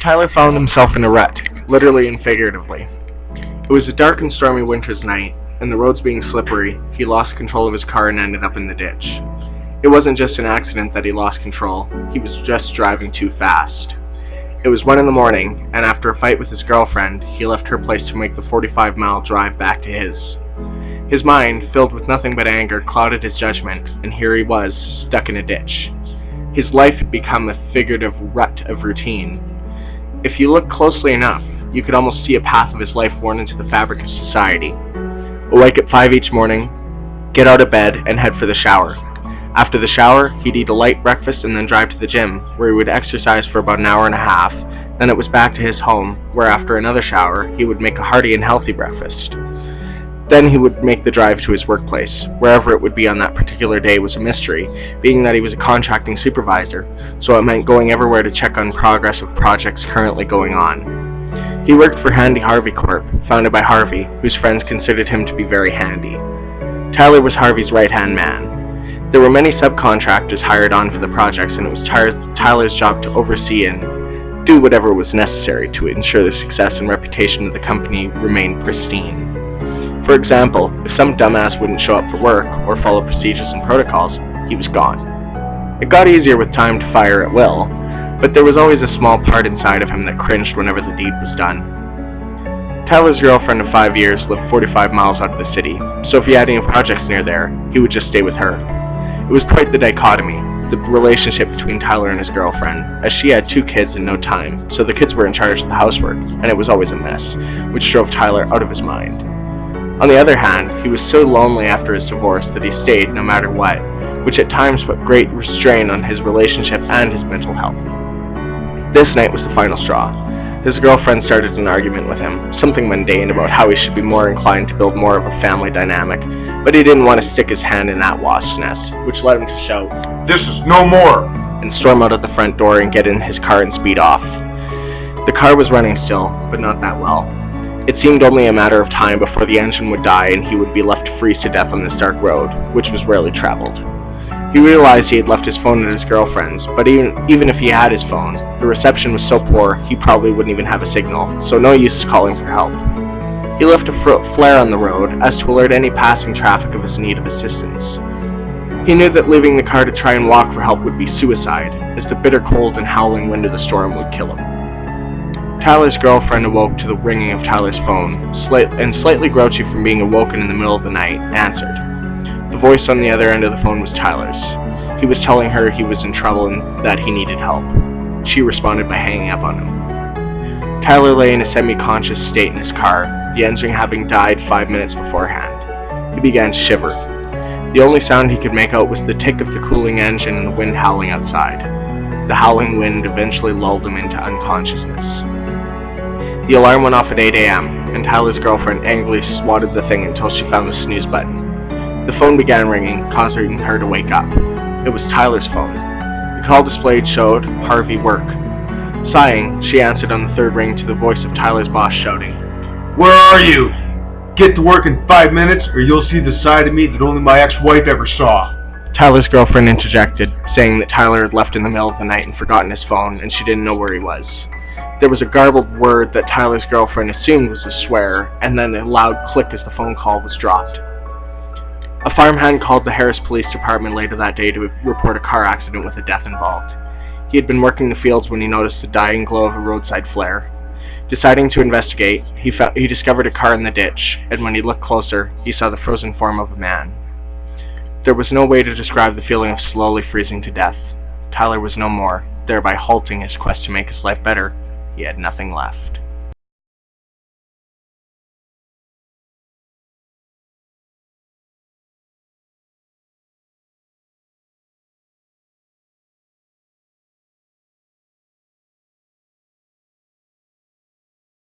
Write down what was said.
Tyler found himself in a rut, literally and figuratively. It was a dark and stormy winter's night, and the roads being slippery, he lost control of his car and ended up in the ditch. It wasn't just an accident that he lost control, he was just driving too fast. It was 1 in the morning, and after a fight with his girlfriend, he left her place to make the 45-mile drive back to his. His mind, filled with nothing but anger, clouded his judgment, and here he was, stuck in a ditch. His life had become a figurative rut of routine. If you look closely enough, you could almost see a path of his life worn into the fabric of society. Awake at 5 each morning, get out of bed, and head for the shower. After the shower, he'd eat a light breakfast and then drive to the gym, where he would exercise for about an hour and a half. Then it was back to his home, where after another shower, he would make a hearty and healthy breakfast. Then he would make the drive to his workplace. Wherever it would be on that particular day was a mystery, being that he was a contracting supervisor, so it meant going everywhere to check on progress of projects currently going on. He worked for Handy Harvey Corp., founded by Harvey, whose friends considered him to be very handy. Tyler was Harvey's right-hand man. There were many subcontractors hired on for the projects, and it was Tyler's job to oversee and do whatever was necessary to ensure the success and reputation of the company remained pristine. For example, if some dumbass wouldn't show up for work or follow procedures and protocols, he was gone. It got easier with time to fire at will, but there was always a small part inside of him that cringed whenever the deed was done. Tyler's girlfriend of 5 years lived 45 miles out of the city, so if he had any projects near there, he would just stay with her. It was quite the dichotomy, the relationship between Tyler and his girlfriend, as she had 2 kids and no time, so the kids were in charge of the housework, and it was always a mess, which drove Tyler out of his mind. On the other hand, he was so lonely after his divorce that he stayed no matter what, which at times put great strain on his relationship and his mental health. This night was the final straw. His girlfriend started an argument with him, something mundane about how he should be more inclined to build more of a family dynamic, but he didn't want to stick his hand in that wasp's nest, which led him to shout, "This is no more!" and storm out of the front door and get in his car and speed off. The car was running still, but not that well. It seemed only a matter of time before the engine would die and he would be left to freeze to death on this dark road, which was rarely traveled. He realized he had left his phone at his girlfriend's, but even if he had his phone, the reception was so poor he probably wouldn't even have a signal, so no use calling for help. He left a flare on the road as to alert any passing traffic of his need of assistance. He knew that leaving the car to try and walk for help would be suicide, as the bitter cold and howling wind of the storm would kill him. Tyler's girlfriend awoke to the ringing of Tyler's phone, and slightly grouchy from being awoken in the middle of the night, answered. The voice on the other end of the phone was Tyler's. He was telling her he was in trouble and that he needed help. She responded by hanging up on him. Tyler lay in a semi-conscious state in his car, the engine having died 5 minutes beforehand. He began to shiver. The only sound he could make out was the tick of the cooling engine and the wind howling outside. The howling wind eventually lulled him into unconsciousness. The alarm went off at 8 a.m., and Tyler's girlfriend angrily swatted the thing until she found the snooze button. The phone began ringing, causing her to wake up. It was Tyler's phone. The call displayed showed Harvey work. Sighing, she answered on the 3rd ring to the voice of Tyler's boss shouting, "Where are you? Get to work in 5 minutes or you'll see the side of me that only my ex-wife ever saw." Tyler's girlfriend interjected, saying that Tyler had left in the middle of the night and forgotten his phone, and she didn't know where he was. There was a garbled word that Tyler's girlfriend assumed was a swear, and then a loud click as the phone call was dropped. A farmhand called the Harris Police Department later that day to report a car accident with a death involved. He had been working the fields when he noticed the dying glow of a roadside flare. Deciding to investigate, he discovered a car in the ditch, and when he looked closer, he saw the frozen form of a man. There was no way to describe the feeling of slowly freezing to death. Tyler was no more, thereby halting his quest to make his life better. He had nothing left.